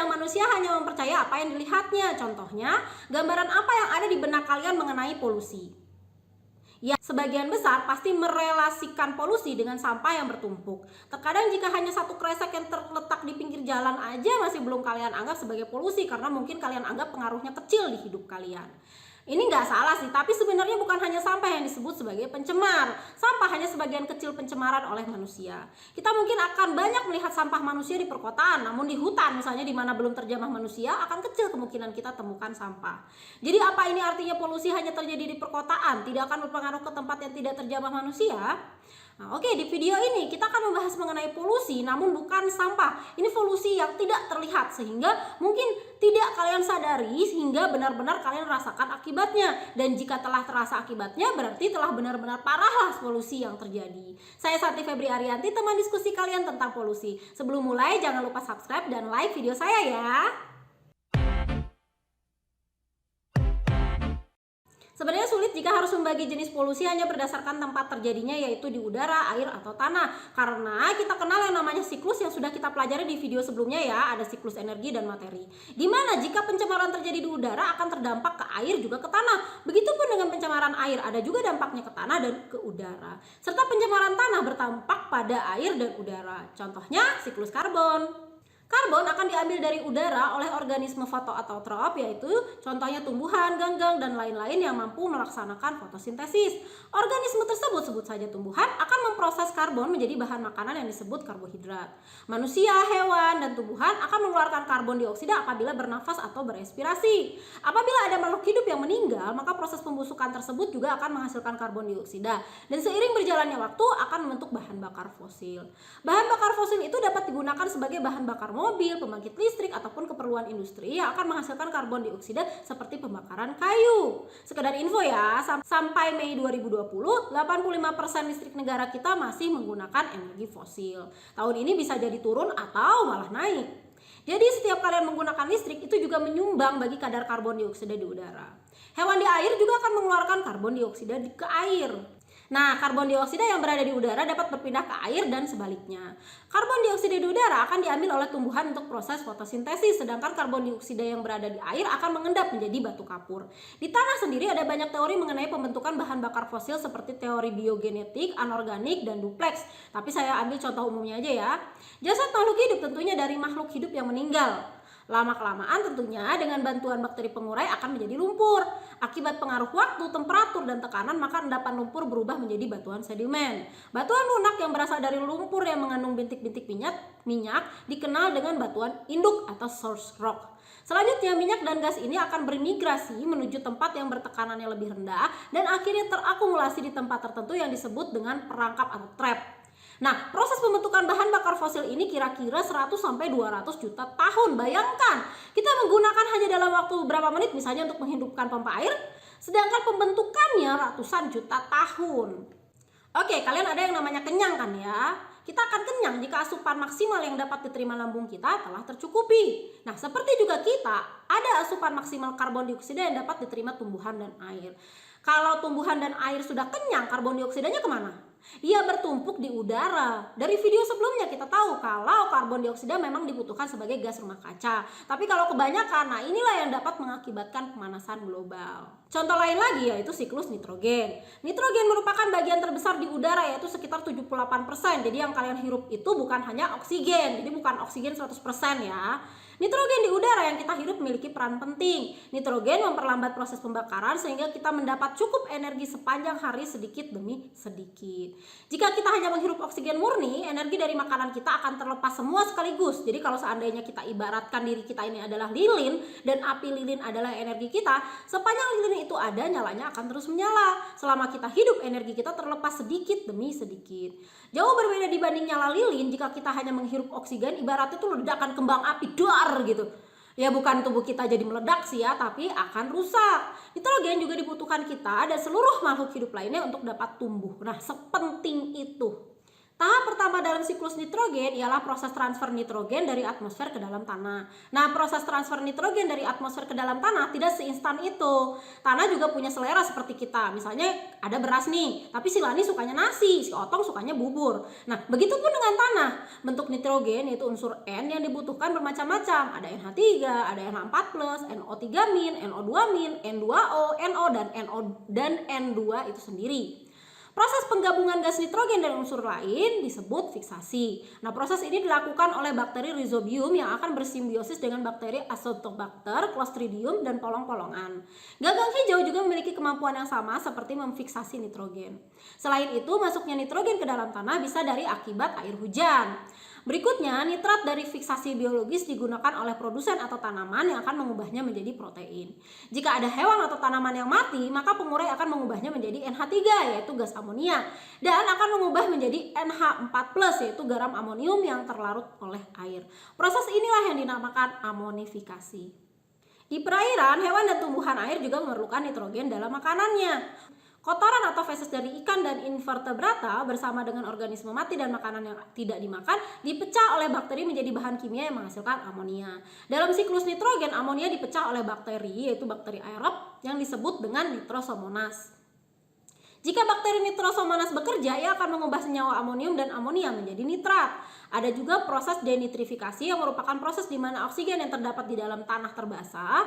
Terkadang manusia hanya mempercaya apa yang dilihatnya. Contohnya, gambaran apa yang ada di benak kalian mengenai polusi? Ya, sebagian besar pasti merelasikan polusi dengan sampah yang bertumpuk. Terkadang jika hanya satu kresek yang terletak di pinggir jalan aja masih belum kalian anggap sebagai polusi karena mungkin kalian anggap pengaruhnya kecil di hidup kalian. Ini nggak salah sih, tapi sebenarnya bukan hanya sampah yang disebut sebagai pencemar. Sampah hanya sebagian kecil pencemaran oleh manusia. Kita mungkin akan banyak melihat sampah manusia di perkotaan, namun di hutan misalnya di mana belum terjamah manusia akan kecil kemungkinan kita temukan sampah. Jadi apa ini artinya polusi hanya terjadi di perkotaan, tidak akan berpengaruh ke tempat yang tidak terjamah manusia? Nah, oke, di video ini kita akan membahas mengenai polusi namun bukan sampah. Ini polusi yang tidak terlihat sehingga mungkin tidak kalian sadari sehingga benar-benar kalian rasakan akibatnya. Dan jika telah terasa akibatnya berarti telah benar-benar parahlah polusi yang terjadi. Saya Santi Febri Arianti, teman diskusi kalian tentang polusi. Sebelum mulai jangan lupa subscribe dan like video saya ya. Sebenarnya sulit jika harus membagi jenis polusi hanya berdasarkan tempat terjadinya, yaitu di udara, air, atau tanah. Karena kita kenal yang namanya siklus yang sudah kita pelajari di video sebelumnya ya, ada siklus energi dan materi. Dimana jika pencemaran terjadi di udara akan terdampak ke air juga ke tanah. Begitupun dengan pencemaran air, ada juga dampaknya ke tanah dan ke udara. Serta pencemaran tanah berdampak pada air dan udara. Contohnya siklus karbon. Karbon akan diambil dari udara oleh organisme fotoautotrof, yaitu contohnya tumbuhan, ganggang, dan lain-lain yang mampu melaksanakan fotosintesis. Organisme tersebut, sebut saja tumbuhan, akan memproses karbon menjadi bahan makanan yang disebut karbohidrat. Manusia, hewan, dan tumbuhan akan mengeluarkan karbon dioksida apabila bernafas atau berespirasi. Apabila ada makhluk hidup yang meninggal, maka proses pembusukan tersebut juga akan menghasilkan karbon dioksida. Dan seiring berjalannya waktu akan membentuk bahan bakar fosil. Bahan bakar fosil itu dapat digunakan sebagai bahan bakar mobil, pembangkit listrik, ataupun keperluan industri yang akan menghasilkan karbon dioksida seperti pembakaran kayu. Sekedar info ya, sampai Mei 2020, 85% listrik negara kita masih menggunakan energi fosil. Tahun ini bisa jadi turun atau malah naik. Jadi setiap kalian menggunakan listrik itu juga menyumbang bagi kadar karbon dioksida di udara. Hewan di air juga akan mengeluarkan karbon dioksida ke air. Nah, karbon dioksida yang berada di udara dapat berpindah ke air dan sebaliknya. Karbon dioksida di udara akan diambil oleh tumbuhan untuk proses fotosintesis, sedangkan karbon dioksida yang berada di air akan mengendap menjadi batu kapur. Di tanah sendiri ada banyak teori mengenai pembentukan bahan bakar fosil seperti teori biogenetik, anorganik, dan duplex. Tapi saya ambil contoh umumnya aja ya. Jasad makhluk hidup tentunya dari makhluk hidup yang meninggal. Lama-kelamaan tentunya dengan bantuan bakteri pengurai akan menjadi lumpur. Akibat pengaruh waktu, temperatur, dan tekanan maka endapan lumpur berubah menjadi batuan sedimen. Batuan lunak yang berasal dari lumpur yang mengandung bintik-bintik minyak dikenal dengan batuan induk atau source rock. Selanjutnya minyak dan gas ini akan bermigrasi menuju tempat yang bertekanannya lebih rendah dan akhirnya terakumulasi di tempat tertentu yang disebut dengan perangkap atau trap. Nah, proses pembentukan bahan bakar fosil ini kira-kira 100 sampai 200 juta tahun. Bayangkan, kita menggunakan hanya dalam waktu beberapa menit misalnya untuk menghidupkan pompa air, sedangkan pembentukannya ratusan juta tahun. Oke, kalian ada yang namanya kenyang kan ya? Kita akan kenyang jika asupan maksimal yang dapat diterima lambung kita telah tercukupi. Nah, seperti juga kita, ada asupan maksimal karbon dioksida yang dapat diterima tumbuhan dan air. Kalau tumbuhan dan air sudah kenyang, karbon dioksidanya kemana? Ia bertumpuk di udara. Dari video sebelumnya kita tahu kalau karbon dioksida memang dibutuhkan sebagai gas rumah kaca. Tapi kalau kebanyakan, nah inilah yang dapat mengakibatkan pemanasan global. Contoh lain lagi yaitu siklus nitrogen. Nitrogen merupakan bagian terbesar di udara yaitu sekitar 78%. Jadi yang kalian hirup itu bukan hanya oksigen. Jadi bukan oksigen 100% ya. Nitrogen di udara yang kita hirup memiliki peran penting. Nitrogen memperlambat proses pembakaran sehingga kita mendapat cukup energi sepanjang hari sedikit demi sedikit. Jika kita hanya menghirup oksigen murni, energi dari makanan kita akan terlepas semua sekaligus. Jadi kalau seandainya kita ibaratkan diri kita ini adalah lilin dan api lilin adalah energi kita, sepanjang lilin itu ada nyalanya akan terus menyala. Selama kita hidup, energi kita terlepas sedikit demi sedikit. Jauh berbeda dibanding nyala lilin, jika kita hanya menghirup oksigen, ibaratnya itu ledakan kembang api gitu. Ya bukan tubuh kita jadi meledak sih ya, tapi akan rusak. Nitrogen juga dibutuhkan kita dan seluruh makhluk hidup lainnya untuk dapat tumbuh. Nah, sepenting itu. Tahap pertama dalam siklus nitrogen ialah proses transfer nitrogen dari atmosfer ke dalam tanah. Nah, proses transfer nitrogen dari atmosfer ke dalam tanah tidak seinstan itu. Tanah juga punya selera seperti kita. Misalnya ada beras nih, tapi si Lani sukanya nasi, si Otong sukanya bubur. Nah, begitupun dengan tanah. Bentuk nitrogen yaitu unsur N yang dibutuhkan bermacam-macam. Ada NH3, ada NH4+, NO3-, NO2-, N2O, NO dan N2 itu sendiri. Proses penggabungan gas nitrogen dan unsur lain disebut fiksasi. Nah, proses ini dilakukan oleh bakteri Rhizobium yang akan bersimbiosis dengan bakteri Azotobacter, Clostridium, dan polong-polongan. Gagang hijau juga memiliki kemampuan yang sama seperti memfiksasi nitrogen. Selain itu, masuknya nitrogen ke dalam tanah bisa dari akibat air hujan. Berikutnya, nitrat dari fiksasi biologis digunakan oleh produsen atau tanaman yang akan mengubahnya menjadi protein. Jika ada hewan atau tanaman yang mati, maka pengurai akan mengubahnya menjadi NH3 yaitu gas amonia dan akan mengubah menjadi NH4+ yaitu garam amonium yang terlarut oleh air. Proses inilah yang dinamakan amonifikasi. Di perairan, hewan dan tumbuhan air juga memerlukan nitrogen dalam makanannya. Kotoran atau feses dari ikan dan invertebrata bersama dengan organisme mati dan makanan yang tidak dimakan dipecah oleh bakteri menjadi bahan kimia yang menghasilkan amonia. Dalam siklus nitrogen, amonia dipecah oleh bakteri yaitu bakteri aerob yang disebut dengan nitrosomonas. Jika bakteri nitrosomonas bekerja, ia akan mengubah senyawa amonium dan amonia menjadi nitrat. Ada juga proses denitrifikasi yang merupakan proses di mana oksigen yang terdapat di dalam tanah terbasah,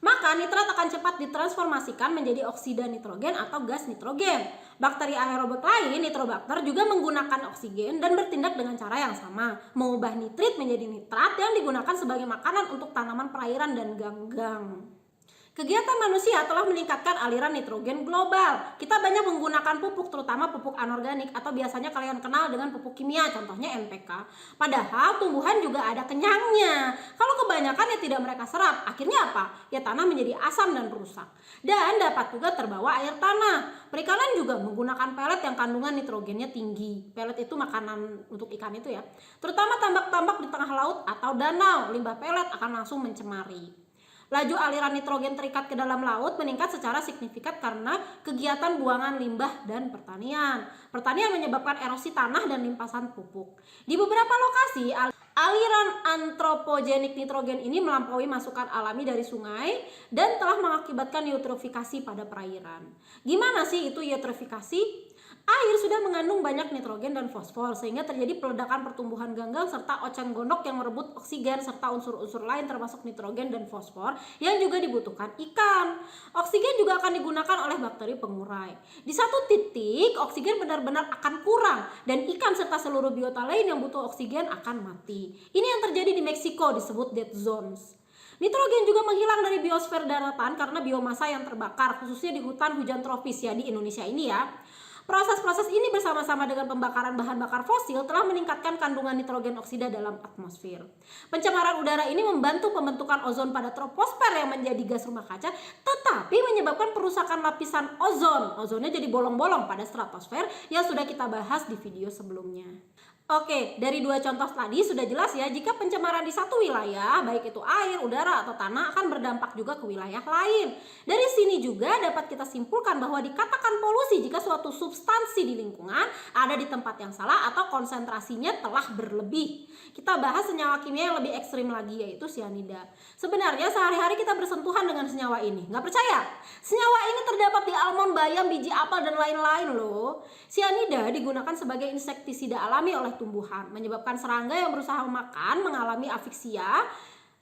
maka nitrat akan cepat ditransformasikan menjadi oksida nitrogen atau gas nitrogen. Bakteri aerobik lain, nitrobakter, juga menggunakan oksigen dan bertindak dengan cara yang sama, mengubah nitrit menjadi nitrat yang digunakan sebagai makanan untuk tanaman perairan dan ganggang. Kegiatan manusia telah meningkatkan aliran nitrogen global. Kita banyak menggunakan pupuk, terutama pupuk anorganik atau biasanya kalian kenal dengan pupuk kimia, contohnya NPK. Padahal tumbuhan juga ada kenyangnya. Kalau kebanyakan ya tidak mereka serap. Akhirnya apa? Ya tanah menjadi asam dan rusak. Dan dapat juga terbawa air tanah. Perikanan juga menggunakan pelet yang kandungan nitrogennya tinggi. Pelet itu makanan untuk ikan itu ya. Terutama tambak-tambak di tengah laut atau danau. Limbah pelet akan langsung mencemari. Laju aliran nitrogen terikat ke dalam laut meningkat secara signifikan karena kegiatan buangan limbah dan pertanian. Pertanian menyebabkan erosi tanah dan limpasan pupuk. Di beberapa lokasi, aliran antropogenik nitrogen ini melampaui masukan alami dari sungai dan telah mengakibatkan eutrofikasi pada perairan. Gimana sih itu eutrofikasi? Air sudah mengandung banyak nitrogen dan fosfor sehingga terjadi peledakan pertumbuhan ganggang serta oceng gondok yang merebut oksigen serta unsur-unsur lain termasuk nitrogen dan fosfor yang juga dibutuhkan ikan. Oksigen juga akan digunakan oleh bakteri pengurai. Di satu titik oksigen benar-benar akan kurang dan ikan serta seluruh biota lain yang butuh oksigen akan mati. Ini yang terjadi di Meksiko, disebut dead zones. Nitrogen juga menghilang dari biosfer daratan karena biomasa yang terbakar, khususnya di hutan hujan tropis ya di Indonesia ini ya. Proses-proses ini bersama-sama dengan pembakaran bahan bakar fosil telah meningkatkan kandungan nitrogen oksida dalam atmosfer. Pencemaran udara ini membantu pembentukan ozon pada troposfer yang menjadi gas rumah kaca, tetapi menyebabkan perusakan lapisan ozon. Ozonnya jadi bolong-bolong pada stratosfer yang sudah kita bahas di video sebelumnya. Oke, dari dua contoh tadi sudah jelas ya, jika pencemaran di satu wilayah, baik itu air, udara, atau tanah, akan berdampak juga ke wilayah lain. Dari sini juga dapat kita simpulkan bahwa dikatakan polusi jika suatu substansi di lingkungan ada di tempat yang salah atau konsentrasinya telah berlebih. Kita bahas senyawa kimia yang lebih ekstrim lagi, yaitu sianida. Sebenarnya sehari-hari kita bersentuhan dengan senyawa ini. Nggak percaya? Senyawa ini terdapat di almond, bayam, biji apel, dan lain-lain loh. Sianida digunakan sebagai insektisida alami oleh tumbuhan, menyebabkan serangga yang berusaha makan mengalami afiksia,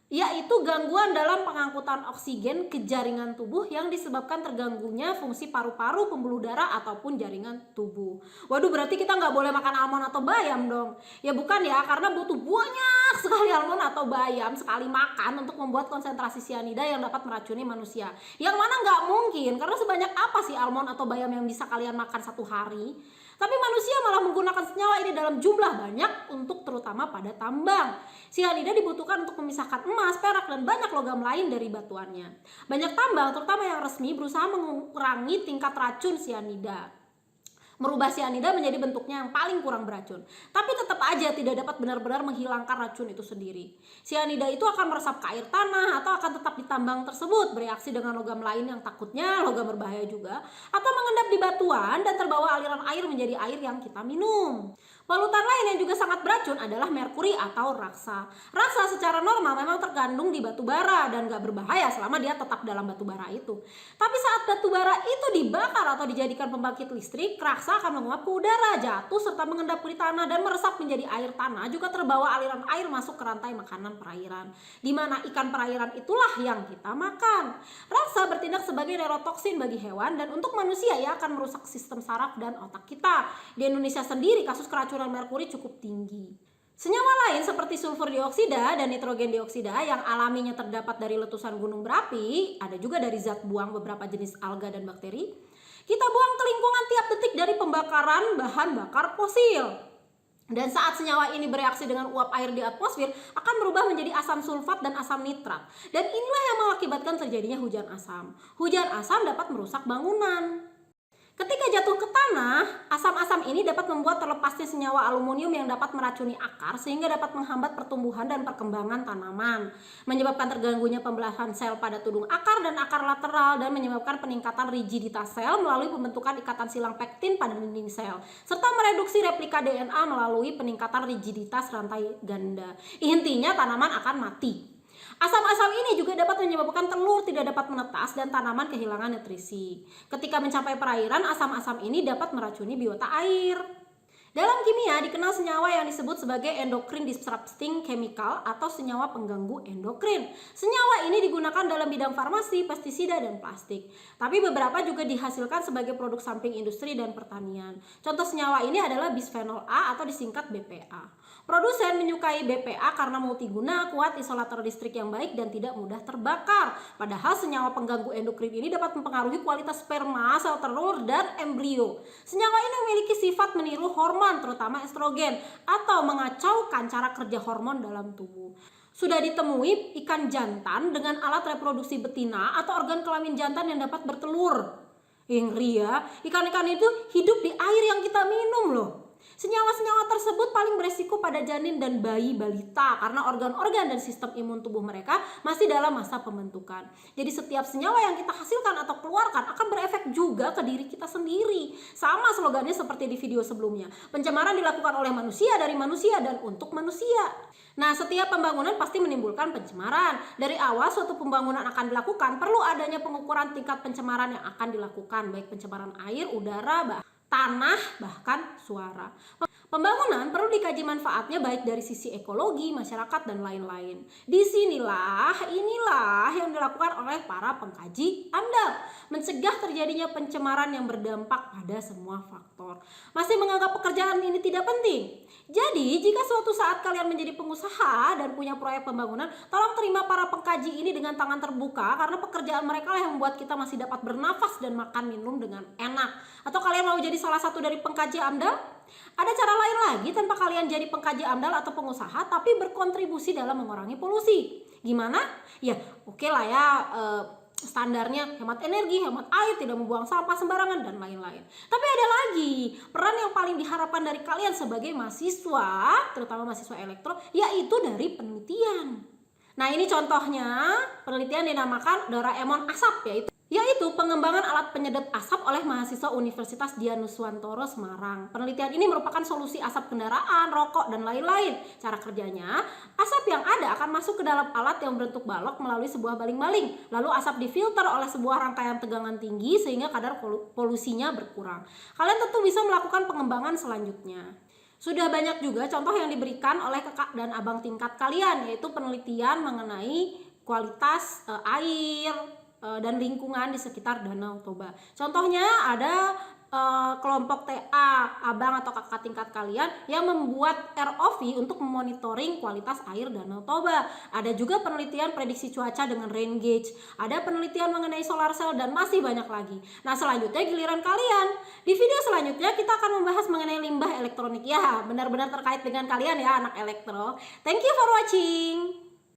yaitu gangguan dalam pengangkutan oksigen ke jaringan tubuh yang disebabkan terganggunya fungsi paru-paru, pembuluh darah, ataupun jaringan tubuh. Waduh, berarti kita nggak boleh makan almond atau bayam dong? Ya bukan ya, karena butuh banyak sekali almond atau bayam sekali makan untuk membuat konsentrasi sianida yang dapat meracuni manusia. Yang mana nggak mungkin, karena sebanyak apa sih almond atau bayam yang bisa kalian makan satu hari? Tapi manusia malah menggunakan senyawa ini dalam jumlah banyak untuk terutama pada tambang. Sianida dibutuhkan untuk memisahkan emas, perak, dan banyak logam lain dari batuannya. Banyak tambang, terutama yang resmi, berusaha mengurangi tingkat racun sianida, merubah sianida menjadi bentuknya yang paling kurang beracun. Tapi tetap aja tidak dapat benar-benar menghilangkan racun itu sendiri. Sianida itu akan meresap ke air tanah atau akan tetap di tambang tersebut, bereaksi dengan logam lain yang takutnya logam berbahaya juga, atau mengendap di batuan dan terbawa aliran air menjadi air yang kita minum. Polutan lain yang juga sangat beracun adalah merkuri atau raksa. Raksa secara normal memang terkandung di batu bara dan gak berbahaya selama dia tetap dalam batu bara itu. Tapi saat batu bara itu dibakar atau dijadikan pembangkit listrik, raksa akan menguap ke udara, jatuh serta mengendap di tanah dan meresap menjadi air tanah, juga terbawa aliran air masuk ke rantai makanan perairan. Di mana ikan perairan itulah yang kita makan. Raksa bertindak sebagai neurotoksin bagi hewan dan untuk manusia ia akan merusak sistem saraf dan otak kita. Di Indonesia sendiri kasus keracunan merkuri cukup tinggi. Senyawa lain seperti sulfur dioksida dan nitrogen dioksida yang alaminya terdapat dari letusan gunung berapi, ada juga dari zat buang beberapa jenis alga dan bakteri. Kita buang ke lingkungan tiap detik dari pembakaran bahan bakar fosil. Dan saat senyawa ini bereaksi dengan uap air di atmosfer akan berubah menjadi asam sulfat dan asam nitrat. Dan inilah yang mengakibatkan terjadinya hujan asam. Hujan asam dapat merusak bangunan. Ketika jatuh ke tanah, asam-asam ini dapat membuat terlepasnya senyawa aluminium yang dapat meracuni akar sehingga dapat menghambat pertumbuhan dan perkembangan tanaman, menyebabkan terganggunya pembelahan sel pada tudung akar dan akar lateral dan menyebabkan peningkatan rigiditas sel melalui pembentukan ikatan silang pektin pada dinding sel, serta mereduksi replika DNA melalui peningkatan rigiditas rantai ganda. Intinya tanaman akan mati. Asam-asam ini juga dapat menyebabkan telur tidak dapat menetas dan tanaman kehilangan nutrisi. Ketika mencapai perairan, asam-asam ini dapat meracuni biota air. Dalam kimia dikenal senyawa yang disebut sebagai endocrine disrupting chemical atau senyawa pengganggu endokrin. Senyawa ini digunakan dalam bidang farmasi, pestisida, dan plastik. Tapi beberapa juga dihasilkan sebagai produk samping industri dan pertanian. Contoh senyawa ini adalah bisphenol A atau disingkat BPA. Produsen menyukai BPA karena multiguna, kuat isolator listrik yang baik dan tidak mudah terbakar. Padahal senyawa pengganggu endokrin ini dapat mempengaruhi kualitas sperma, sel telur, dan embrio. Senyawa ini memiliki sifat meniru hormon, terutama estrogen, atau mengacaukan cara kerja hormon dalam tubuh. Sudah ditemui ikan jantan dengan alat reproduksi betina atau organ kelamin jantan yang dapat bertelur. Ngeri ya, ikan-ikan itu hidup di air yang kita minum loh. Senyawa-senyawa tersebut paling beresiko pada janin dan bayi balita karena organ-organ dan sistem imun tubuh mereka masih dalam masa pembentukan. Jadi setiap senyawa yang kita hasilkan atau keluarkan akan berefek juga ke diri kita sendiri. Sama slogannya seperti di video sebelumnya. Pencemaran dilakukan oleh manusia, dari manusia, dan untuk manusia. Nah, setiap pembangunan pasti menimbulkan pencemaran. Dari awal suatu pembangunan akan dilakukan, perlu adanya pengukuran tingkat pencemaran yang akan dilakukan, baik pencemaran air, udara, tanah, bahkan suara. Pembangunan perlu dikaji manfaatnya baik dari sisi ekologi, masyarakat, dan lain-lain. Inilah yang dilakukan oleh para pengkaji AMDAL, mencegah terjadinya pencemaran yang berdampak pada semua faktor. Masih menganggap pekerjaan ini tidak penting? Jadi, jika suatu saat kalian menjadi pengusaha dan punya proyek pembangunan, tolong terima para pengkaji ini dengan tangan terbuka karena pekerjaan mereka lah yang membuat kita masih dapat bernafas dan makan minum dengan enak. Atau kalian mau jadi salah satu dari pengkaji AMDAL? Ada cara lain lagi tanpa kalian jadi pengkaji AMDAL atau pengusaha tapi berkontribusi dalam mengurangi polusi. Gimana? Ya oke lah ya, standarnya hemat energi, hemat air, tidak membuang sampah sembarangan, dan lain-lain. Tapi ada lagi peran yang paling diharapkan dari kalian sebagai mahasiswa, terutama mahasiswa elektro, yaitu dari penelitian. Nah, ini contohnya penelitian dinamakan Doraemon Asap, yaitu pengembangan alat penyedot asap oleh mahasiswa Universitas Dianuswantoro Semarang. Penelitian ini merupakan solusi asap kendaraan, rokok, dan lain-lain. Cara kerjanya, asap yang ada akan masuk ke dalam alat yang berbentuk balok melalui sebuah baling-baling. Lalu asap difilter oleh sebuah rangkaian tegangan tinggi sehingga kadar polusinya berkurang. Kalian tentu bisa melakukan pengembangan selanjutnya. Sudah banyak juga contoh yang diberikan oleh kakak dan abang tingkat kalian, yaitu penelitian mengenai kualitas air dan lingkungan di sekitar Danau Toba. Contohnya ada kelompok TA, abang atau kakak tingkat kalian yang membuat ROV untuk memonitoring kualitas air Danau Toba. Ada juga penelitian prediksi cuaca dengan rain gauge. Ada penelitian mengenai solar cell dan masih banyak lagi. Nah, selanjutnya giliran kalian. Di video selanjutnya kita akan membahas mengenai limbah elektronik. Ya, benar-benar terkait dengan kalian ya anak elektro. Thank you for watching.